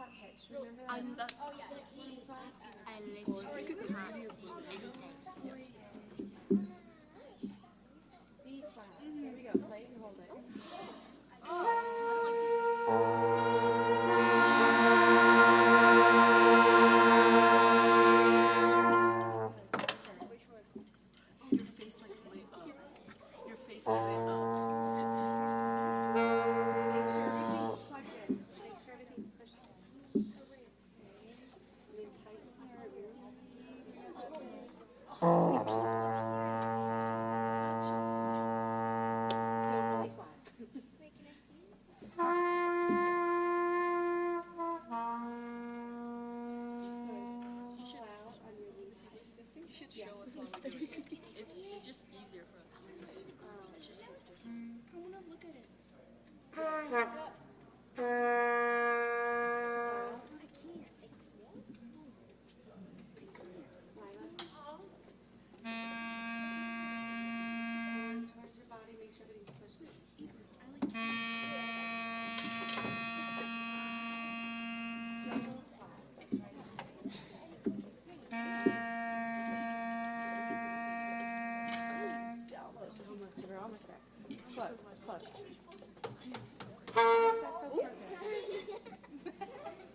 flat pitch. Remember that? I'm That's what I was asking. I literally can't see anything. B flat. So here we go. Play and hold it. Oh, I don't like these ones. Your face like lit up. Your face lit up. Make sure everything's plugged in. Make sure everything's pushed in. Okay. And then tighten your ear. Still really flat. Wait, can I see it? You should, Allow on your lead. you should show us while we do it. It's just easier for us to do it. I want to look at it. Allow. I can't. It's Lila. Towards your body, make sure everything's pushed in. Still a little flat. Almost. We're almost there. Close. Why is that so perfect?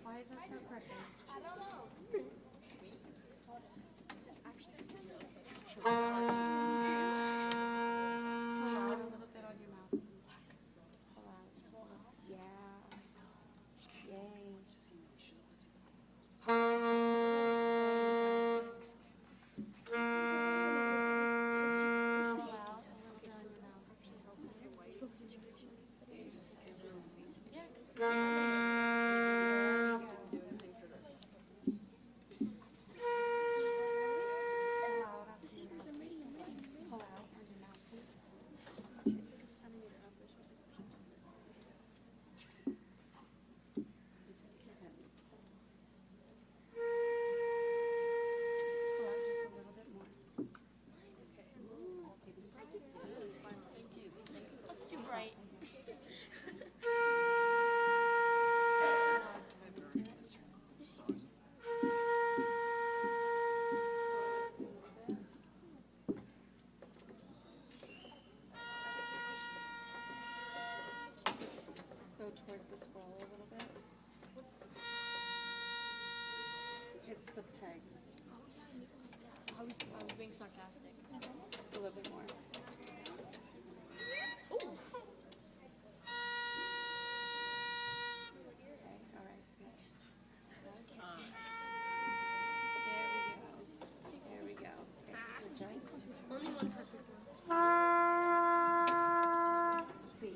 Why is that so perfect? I don't know. Pull out a little bit on your mouth. Pull out. Just a little. Yeah. Yay. Pull out a little bit on your mouth. Pull out on your mouth. Pull out on your mouth, please. You just keep it. Pull out just a little bit more. Thank you. That's too bright. Go towards the scroll a little bit. It's the pegs. I was being sarcastic. A little bit more. Okay, all right. Good. There we go. Okay, good job. Only one person. See,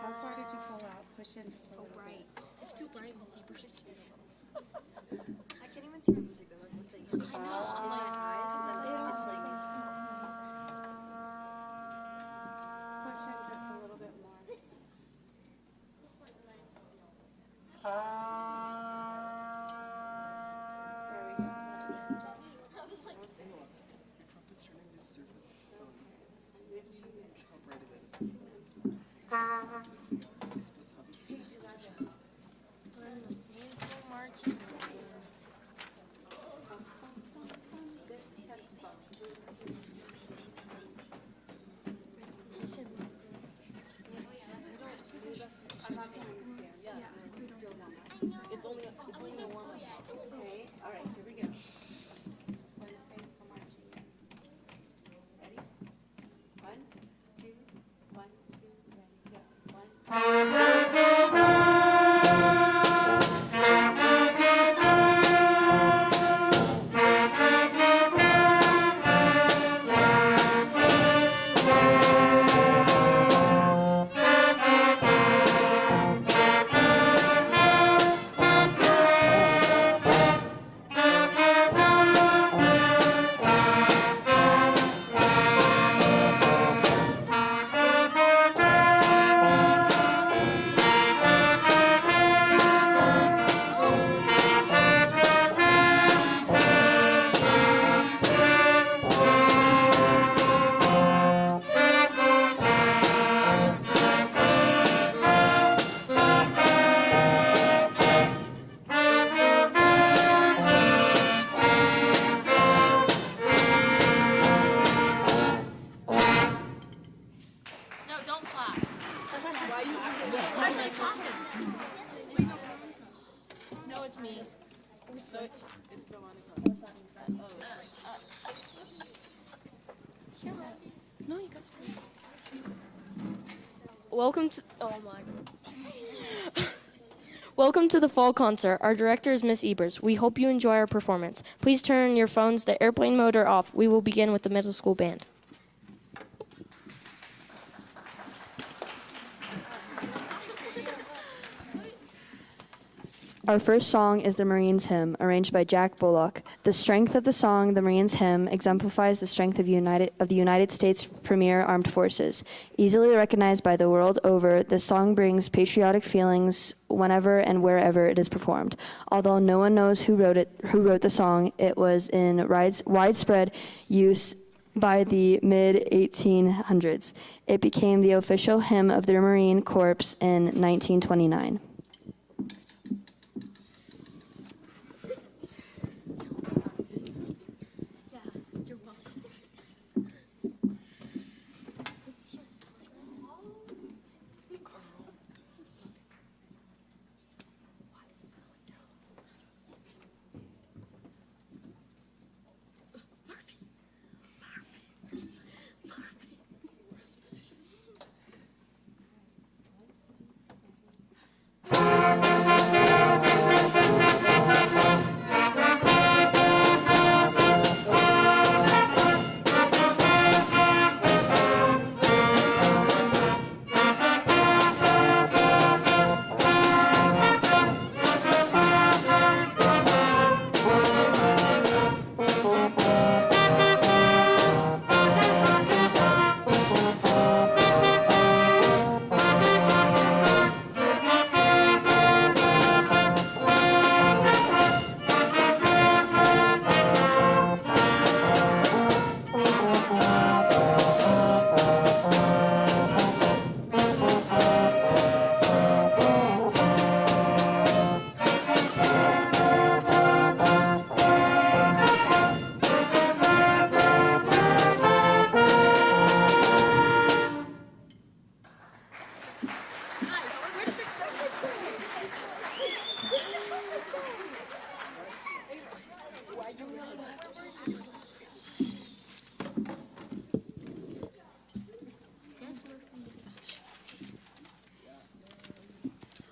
how far did you pull out? Push in just So bright. It's too bright, Missy. I can't even see my music though. That's the thing. I know. I'm like, It's like Push in just a little bit more. There we go. I was like, Your trumpet's turning into a surface of the sun. We have 2 minutes. How bright it is. Just have to I'm the Saint Martin. This tempo. I'm not going to stand. Yeah. We still want that. It's only a warm-up. Okay, all right, here we go. When the Saints go marching in. Ready? 1, 2, 1, 2, ready, go. 1, Welcome to Welcome to the fall concert. Our director is Miss Ebers. We hope you enjoy our performance. Please turn your phones to airplane mode or off. We will begin with the middle school band. Our first song is the Marines Hymn, arranged by Jack Bullock. The strength of the song, the Marines Hymn, exemplifies the strength of the United States premier armed forces. Easily recognized by the world over, the song brings patriotic feelings whenever and wherever it is performed. Although no one knows who wrote the song, it was in widespread use by the mid-1800s. It became the official hymn of the Marine Corps in 1929.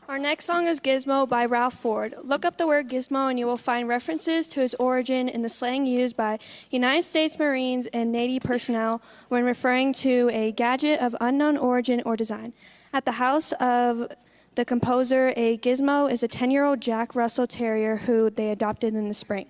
Our next song is Gizmo by Ralph Ford. Look up the word gizmo and you will find references to his origin in the slang used by United States Marines and Navy personnel when referring to a gadget of unknown origin or design. At the house of the composer, a gizmo is a 10-year-old Jack Russell Terrier who they adopted in the spring.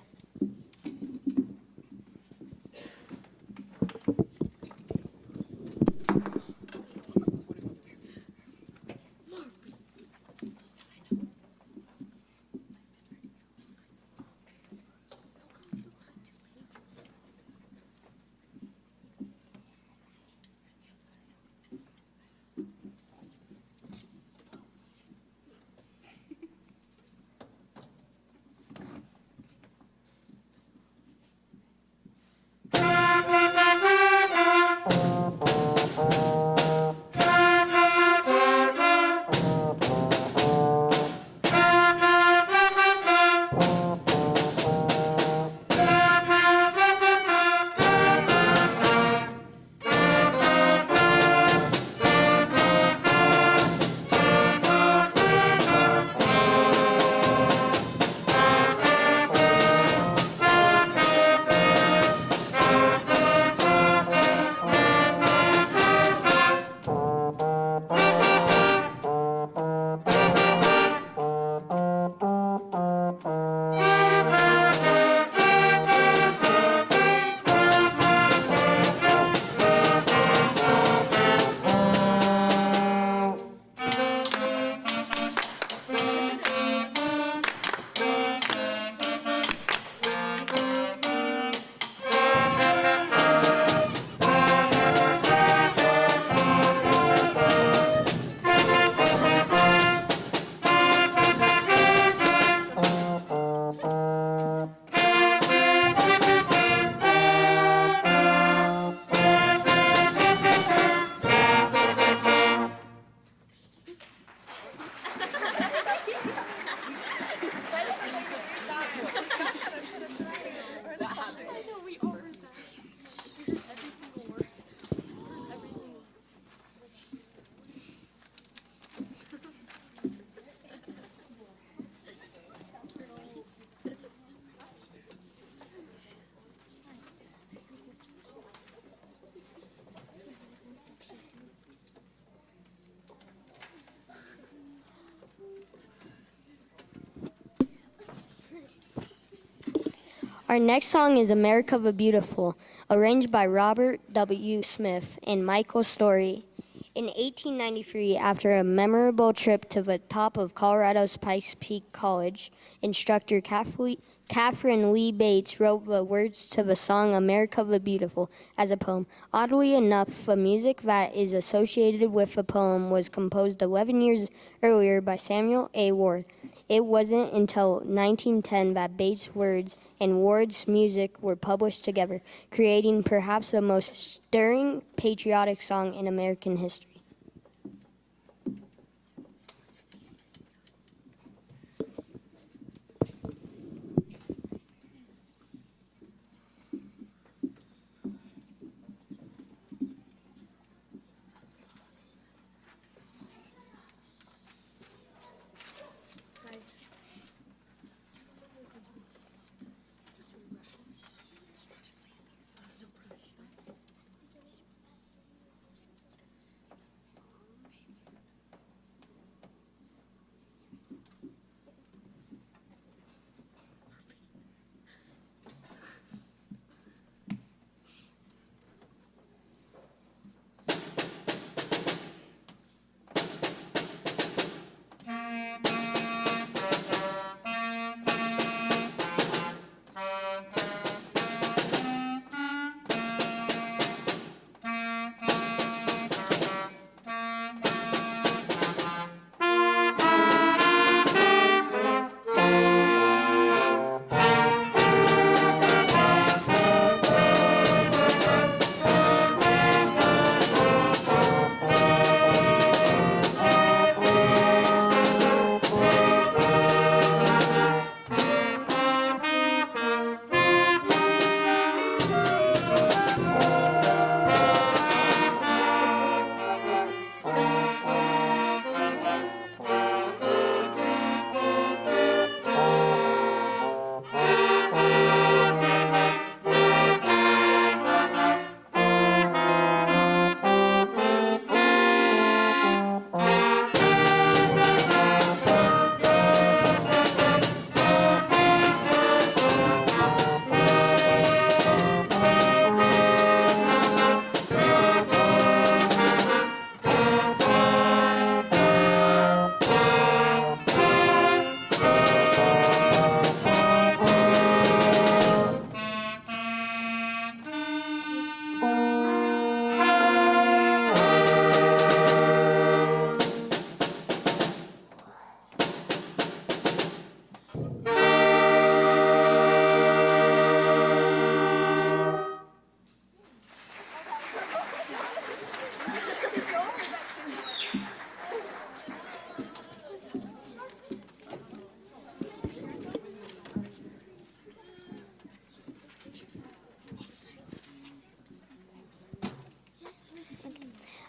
Our next song is America the Beautiful, arranged by Robert W. Smith and Michael Story. In 1893, after a memorable trip to the top of Colorado's Pikes Peak College, instructor Catherine Lee Bates wrote the words to the song America the Beautiful as a poem. Oddly enough, the music that is associated with the poem was composed 11 years earlier by Samuel A. Ward. It wasn't until 1910 that Bates' words and Ward's music were published together, creating perhaps the most stirring patriotic song in American history.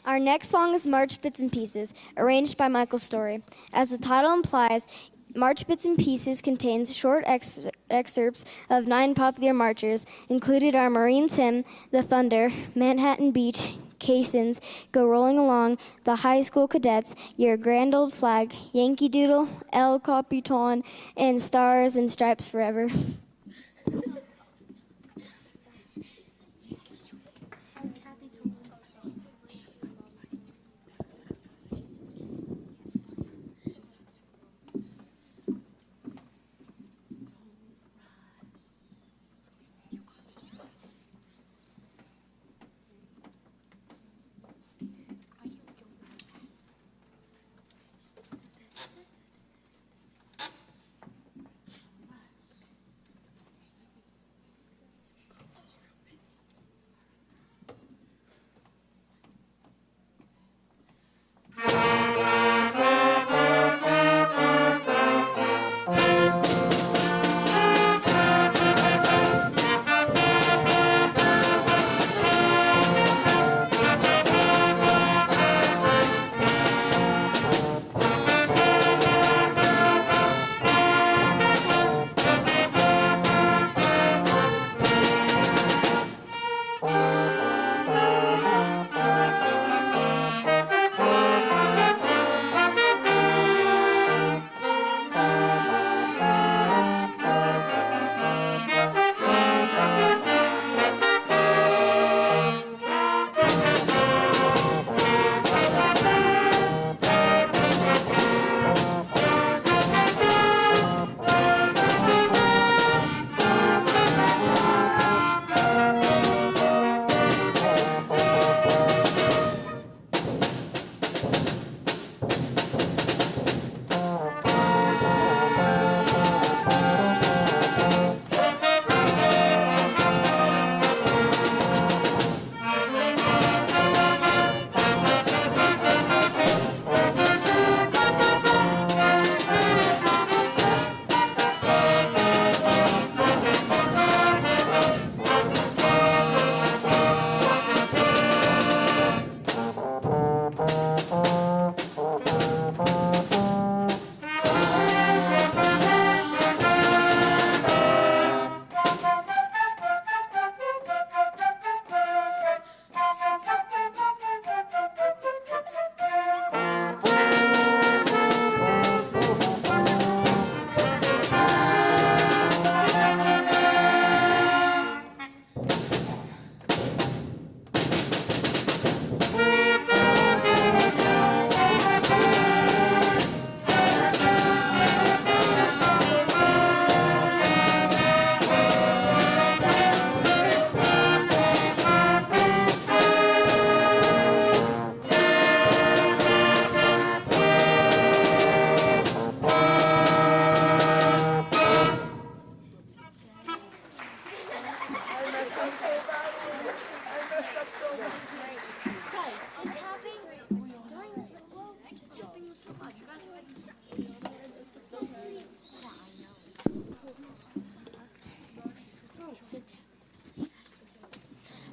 Our next song is March Bits and Pieces, arranged by Michael Story. As the title implies, March Bits and Pieces contains short excerpts of 9 popular marches, including our Marines hymn, The Thunder, Manhattan Beach, Caissons, Go Rolling Along, The High School Cadets, Your Grand Old Flag, Yankee Doodle, El Capitan, and Stars and Stripes Forever.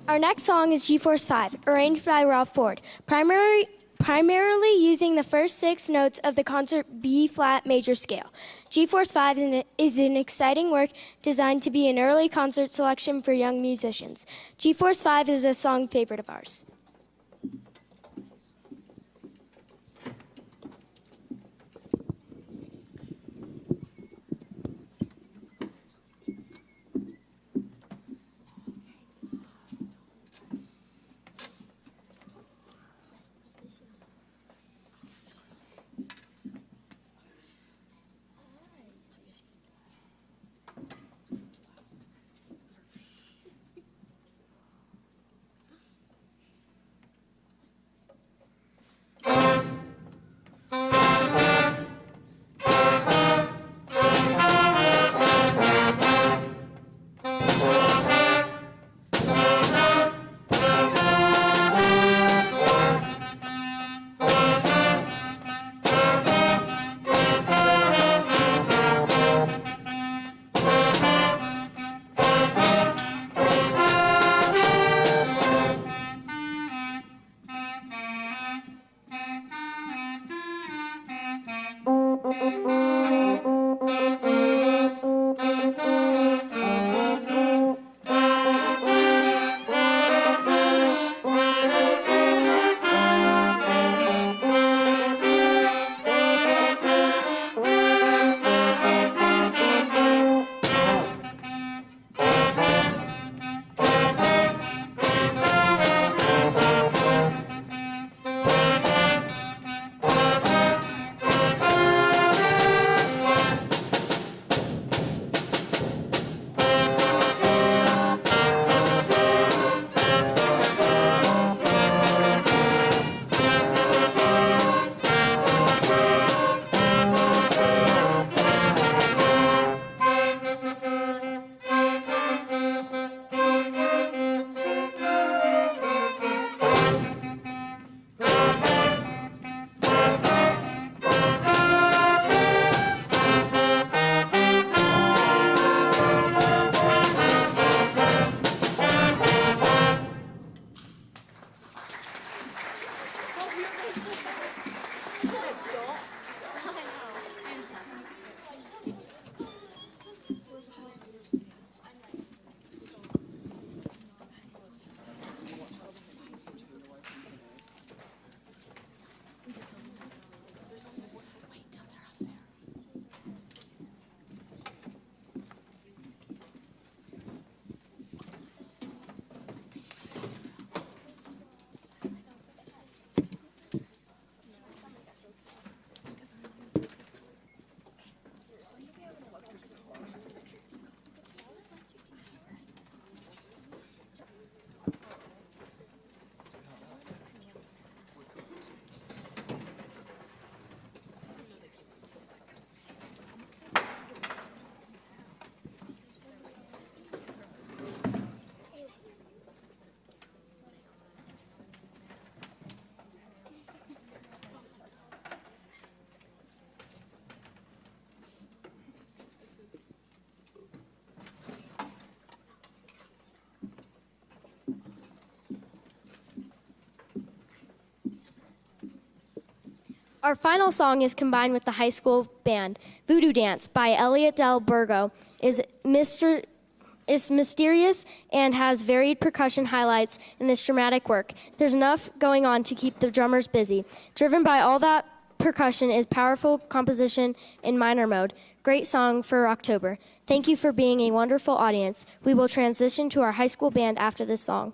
Our next song is G-Force 5, arranged by Ralph Ford, primarily using the first 6 notes of the concert B-flat major scale. G-Force 5 is an exciting work designed to be an early concert selection for young musicians. G-Force 5 is a song favorite of ours. Our final song is combined with the high school band. Voodoo Dance by Elliot Del Burgo is mysterious and has varied percussion highlights in this dramatic work. There's enough going on to keep the drummers busy. Driven by all that percussion is powerful composition in minor mode. Great song for October. Thank you for being a wonderful audience. We will transition to our high school band after this song.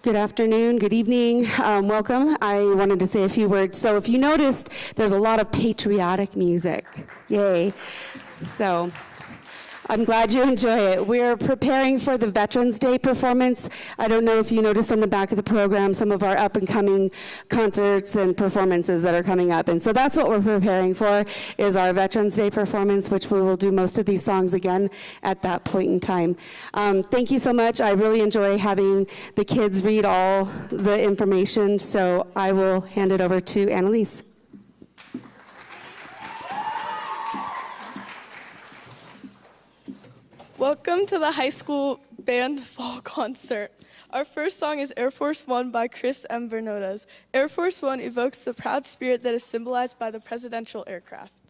Good afternoon, good evening, welcome. I wanted to say a few words. So if you noticed, there's a lot of patriotic music. Yay. So I'm glad you enjoy it. We're preparing for the Veterans Day performance. I don't know if you noticed on the back of the program some of our up-and-coming concerts and performances that are coming up. And so that's what we're preparing for, is our Veterans Day performance, which we will do most of these songs again at that point in time. Thank you so much. I really enjoy having the kids read all the information, so I will hand it over to Annalise. Welcome to the high school band fall concert. Our first song is Air Force One by Chris M. Bernodes. Air Force One evokes the proud spirit that is symbolized by the presidential aircraft.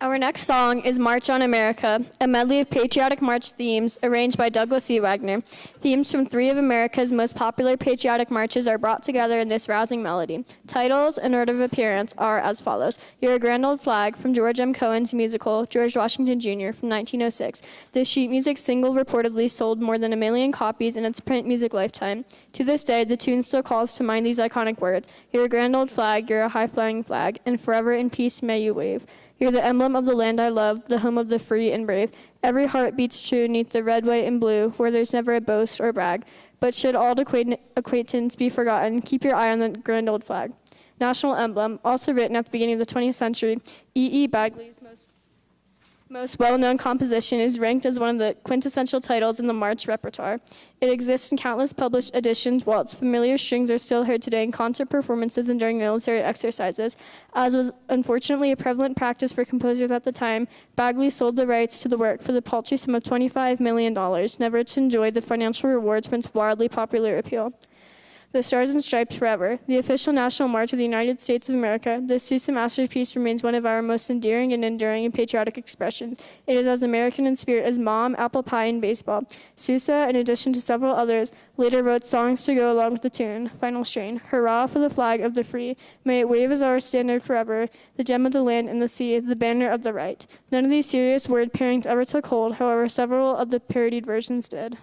Our next song is March on America, a medley of patriotic march themes arranged by Douglas E. Wagner. Themes from 3 of America's most popular patriotic marches are brought together in this rousing melody. Titles and order of appearance are as follows. You're a Grand Old Flag from George M. Cohen's musical George Washington Jr. from 1906. This sheet music single reportedly sold more than 1 million copies in its print music lifetime. To this day, the tune still calls to mind these iconic words. You're a grand old flag, you're a high-flying flag, and forever in peace may you wave. You're the emblem of the land I love, the home of the free and brave. Every heart beats true neath the red, white, and blue, where there's never a boast or brag. But should all acquaintance be forgotten, keep your eye on the grand old flag. national emblem, also written at the beginning of the 20th century. E. Bagley's most well-known composition is ranked as one of the quintessential titles in the March repertoire. It exists in countless published editions, while its familiar strings are still heard today in concert performances and during military exercises. As was unfortunately a prevalent practice for composers at the time, Bagley sold the rights to the work for the paltry sum of $25 million, never to enjoy the financial rewards from its wildly popular appeal. The Stars and Stripes Forever, the official national march of the United States of America, this Sousa masterpiece remains one of our most endearing and enduring and patriotic expressions. It is as American in spirit as Mom, Apple Pie, and baseball. Sousa, in addition to several others, later wrote songs to go along with the tune, Final Strain, Hurrah for the flag of the free, may it wave as our standard forever, the gem of the land and the sea, the banner of the right. None of these serious word pairings ever took hold, however several of the parodied versions did.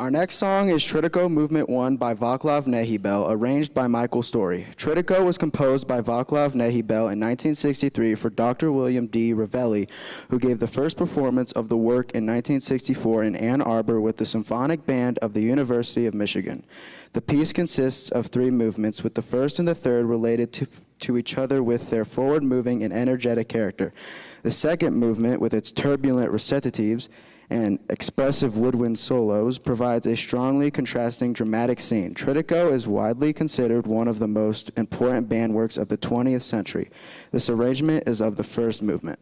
Our next song is Tritiko Movement 1 by Vaclav Nehibel, arranged by Michael Story. Tritiko was composed by Vaclav Nehibel in 1963 for Dr. William D. Ravelli, who gave the first performance of the work in 1964 in Ann Arbor with the Symphonic Band of the University of Michigan. The piece consists of 3 movements, with the first and the third related to each other with their forward-moving and energetic character. The second movement, with its turbulent recitatives and expressive woodwind solos, provides a strongly contrasting dramatic scene. Tritiko is widely considered one of the most important band works of the 20th century. This arrangement is of the first movement.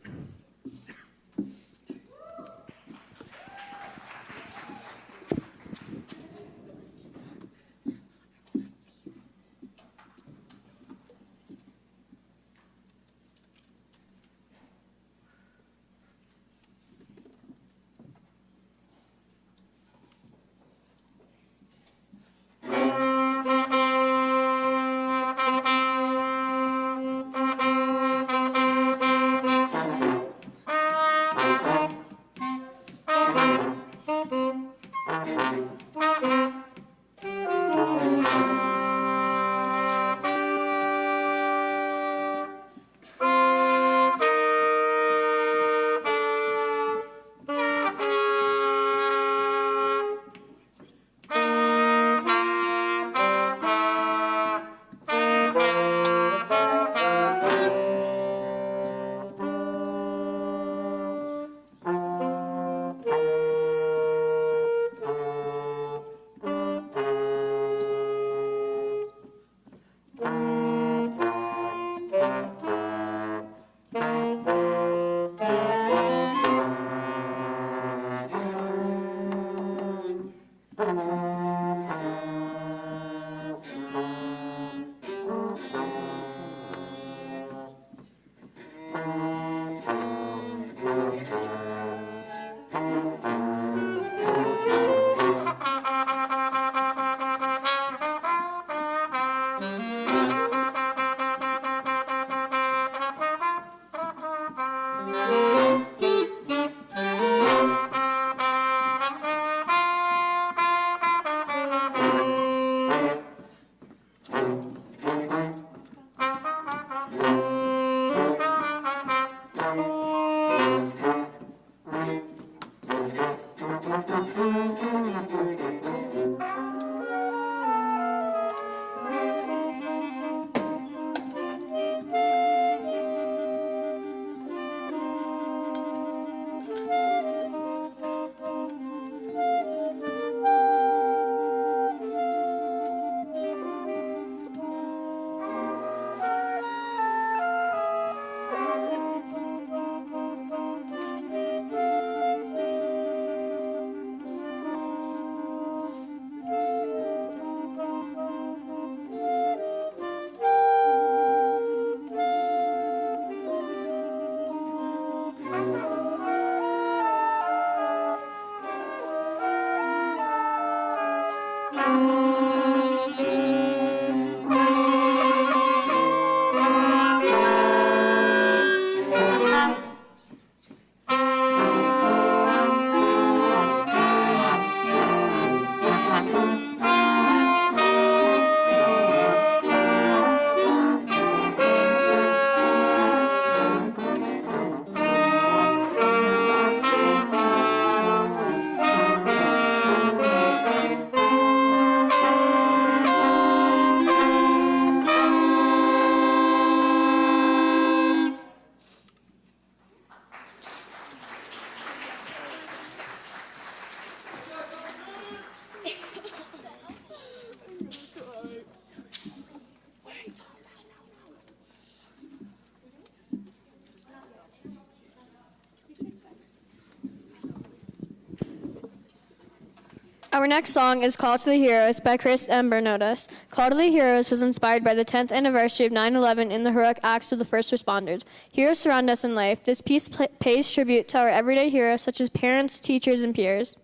Our next song is Call to the Heroes by Chris M. Bernotas. Call to the Heroes was inspired by the 10th anniversary of 9/11 and the heroic acts of the first responders. Heroes surround us in life. This piece pays tribute to our everyday heroes such as parents, teachers, and peers.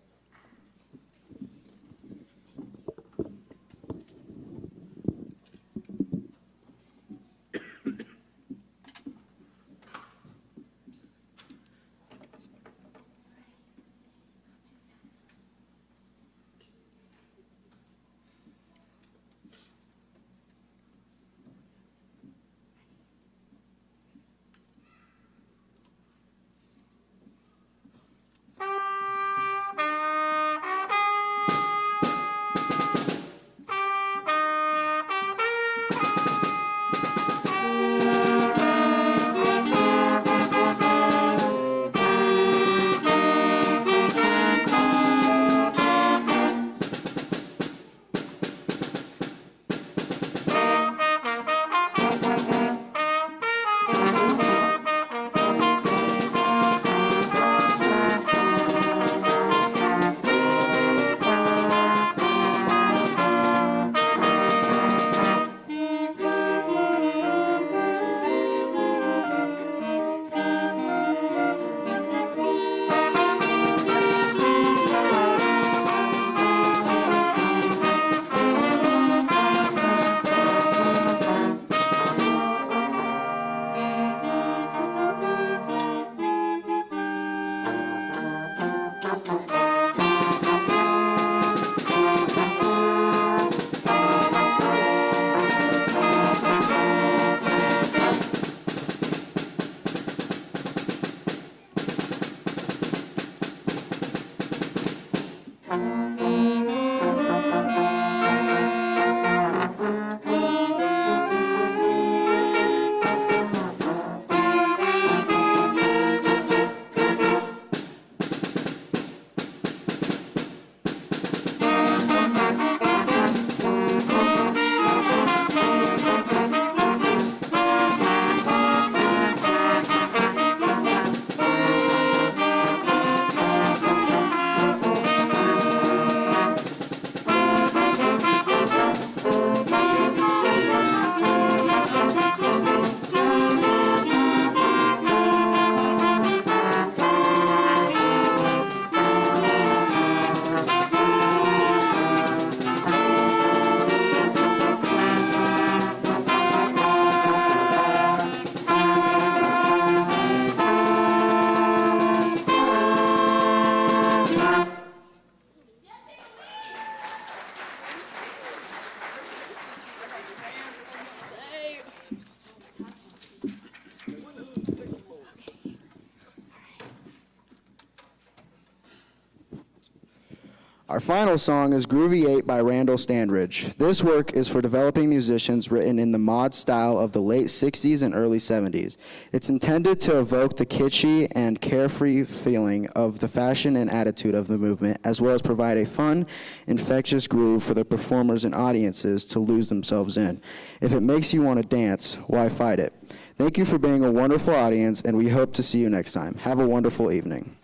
Our final song is Groovy 8 by Randall Standridge. This work is for developing musicians written in the mod style of the late 60s and early 70s. It's intended to evoke the kitschy and carefree feeling of the fashion and attitude of the movement, as well as provide a fun, infectious groove for the performers and audiences to lose themselves in. If it makes you want to dance, why fight it? Thank you for being a wonderful audience, and we hope to see you next time. Have a wonderful evening.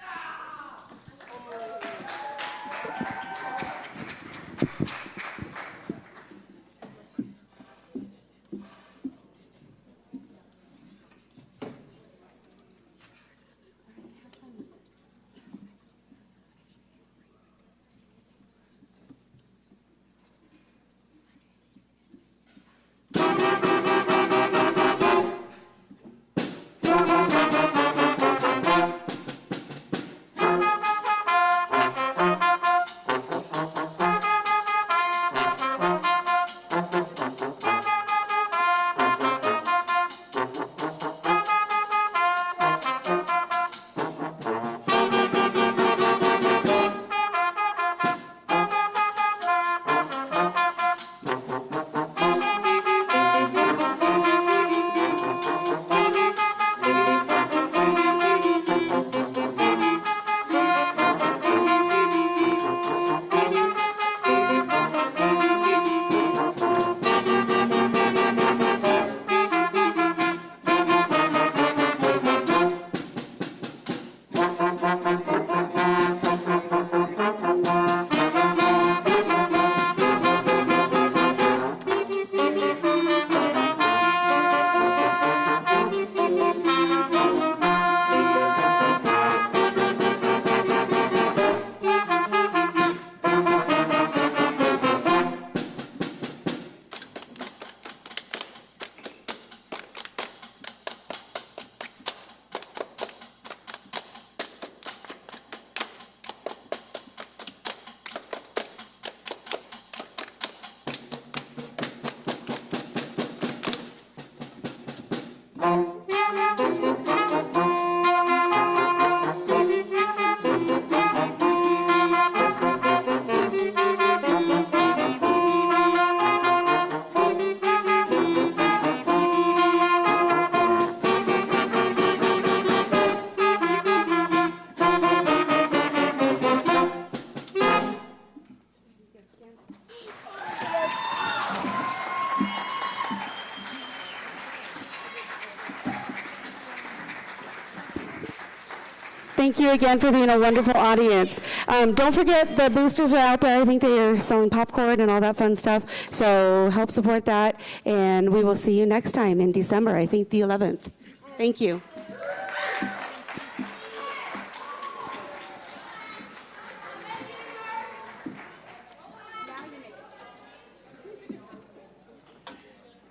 Thank you again for being a wonderful audience. Don't forget the boosters are out there. I think they are selling popcorn and all that fun stuff. So help support that. And we will see you next time in December, I think the 11th. Thank you.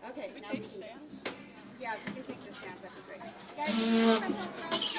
Okay. We take stands? Yeah, we can take the stands. That'd be great. Guys,